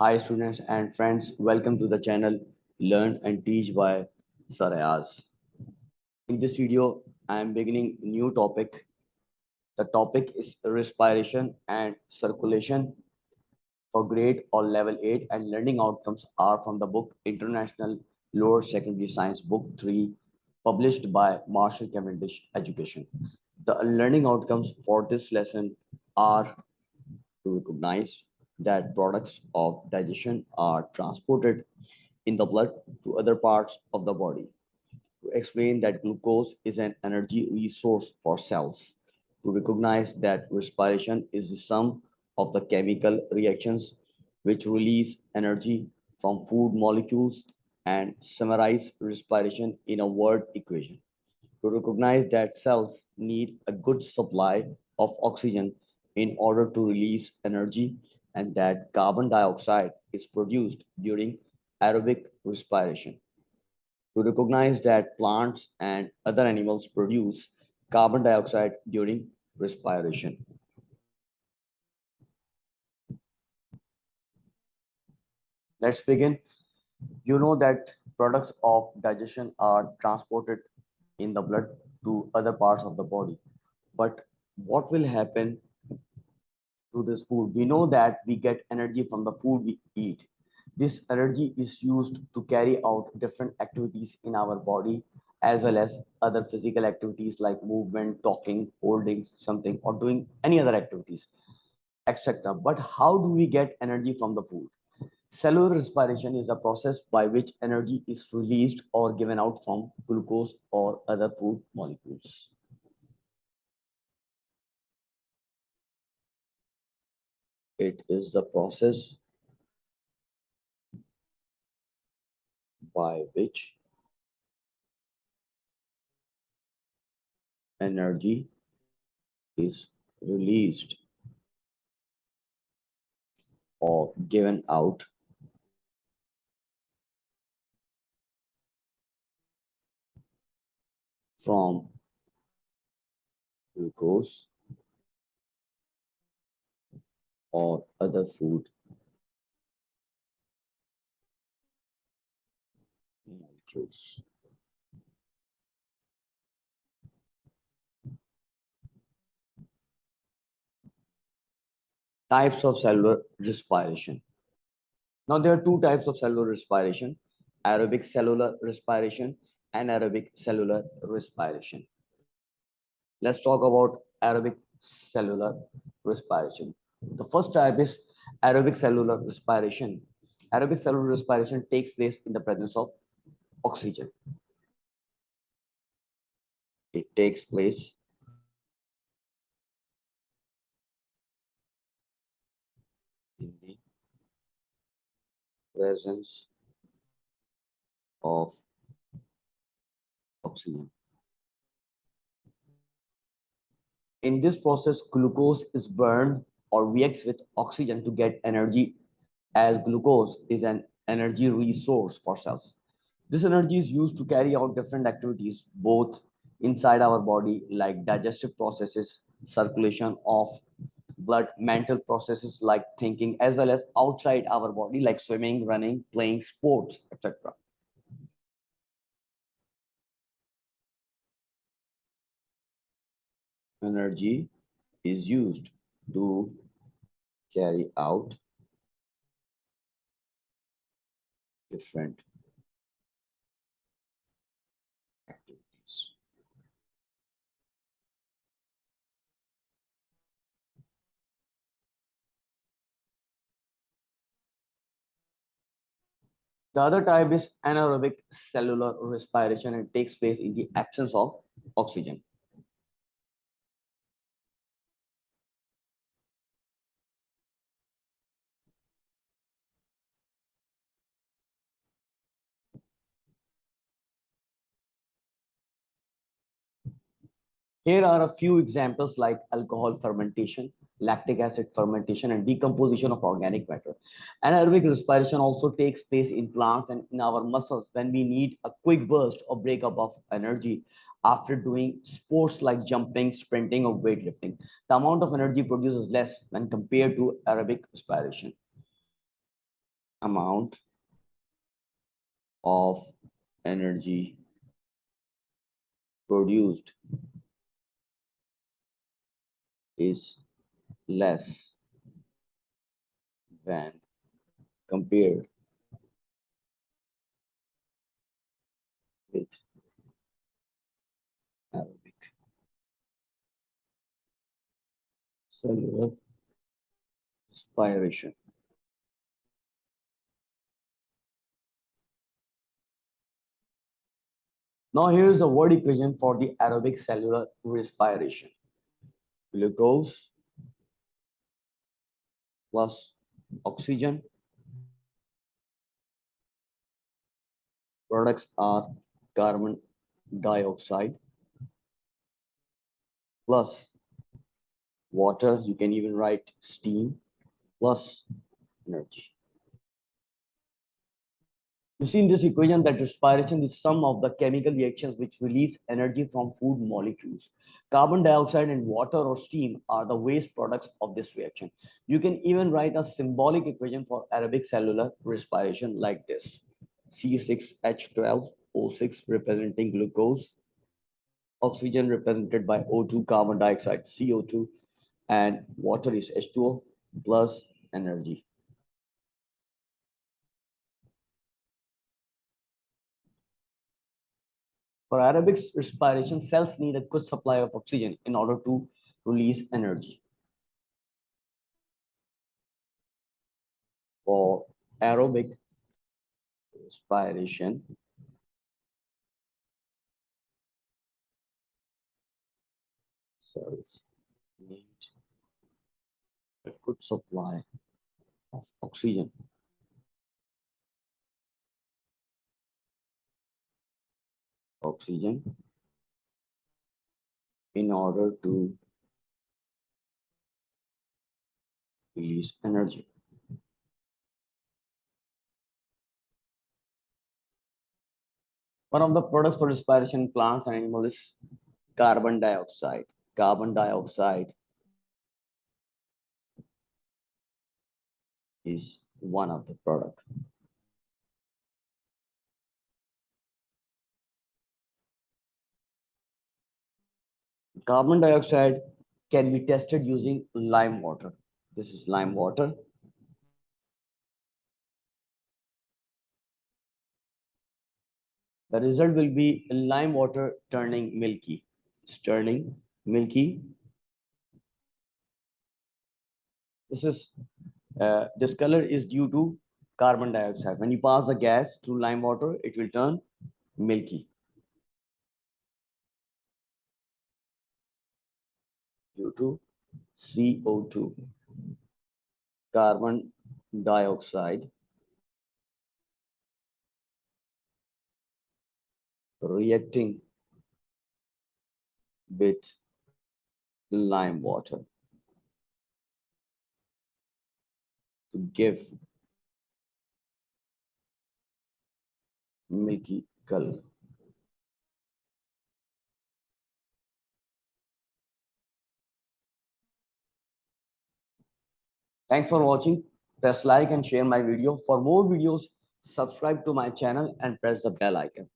Hi students and friends, welcome to the channel Learn and Teach by Sir Ayaz. In this video, I am beginning new topic. The topic is respiration and circulation for grade or level 8 and learning outcomes are from the book International Lower Secondary Science Book 3 published by Marshall Cavendish Education. The learning outcomes for this lesson are to recognize that products of digestion are transported in the blood to other parts of the body, to explain that glucose is an energy resource for cells, to recognize that respiration is the sum of the chemical reactions which release energy from food molecules, and summarize respiration in a word equation, to recognize that cells need a good supply of oxygen in order to release energy, and that carbon dioxide is produced during aerobic respiration, to recognize that plants and other animals produce carbon dioxide during respiration. Let's begin. You know that products of digestion are transported in the blood to other parts of the body. But what will happen to this food? We know that we get energy from the food we eat. This energy is used to carry out different activities in our body as well as other physical activities like movement, talking, holding something, or doing any other activities, etc. But how do we get energy from the food? Cellular respiration is a process by which energy is released or given out from glucose or other food molecules. It is the process by which energy is released or given out from glucose or other food molecules. Types of cellular respiration. Now, there are two types of cellular respiration: aerobic cellular respiration and anaerobic cellular respiration. Let's talk about aerobic cellular respiration. The first type is aerobic cellular respiration. Aerobic cellular respiration takes place in the presence of oxygen. It takes place in the presence of oxygen. In this process, glucose is burned or reacts with oxygen to get energy, as glucose is an energy resource for cells. This energy is used to carry out different activities, both inside our body, like digestive processes, circulation of blood, mental processes like thinking, as well as outside our body, like swimming, running, playing sports, etc. Energy is used to carry out different activities. The other type is anaerobic cellular respiration and takes place in the absence of oxygen. Here are a few examples like alcohol fermentation, lactic acid fermentation, and decomposition of organic matter. Anaerobic respiration also takes place in plants and in our muscles when we need a quick burst or breakup of energy after doing sports like jumping, sprinting, or weightlifting. The amount of energy produced is less when compared to aerobic respiration. amount of energy produced is less when compared with aerobic cellular respiration. Now here is the word equation for the aerobic cellular respiration. Glucose plus oxygen. Products are carbon dioxide plus water. You can even write steam plus energy. You see in this equation that respiration is sum of the chemical reactions which release energy from food molecules. Carbon dioxide and water or steam are the waste products of this reaction. You can even write a symbolic equation for aerobic cellular respiration like this. C6H12O6 representing glucose, oxygen represented by O2, carbon dioxide CO2, and water is H2O plus energy. For aerobic respiration, cells need a good supply of oxygen in order to release energy. For aerobic respiration, cells need a good supply of oxygen. Oxygen in order to release energy. One of the products for respiration in plants and animals is carbon dioxide. Carbon dioxide is one of the products. Carbon dioxide can be tested using lime water. This is lime water. The result will be lime water turning milky. It's turning milky. This color is due to carbon dioxide. When you pass the gas through lime water, it will turn milky due to CO2, carbon dioxide reacting with lime water to give milky color. Thanks for watching. Press like and share my video. For more videos, subscribe to my channel and press the bell icon.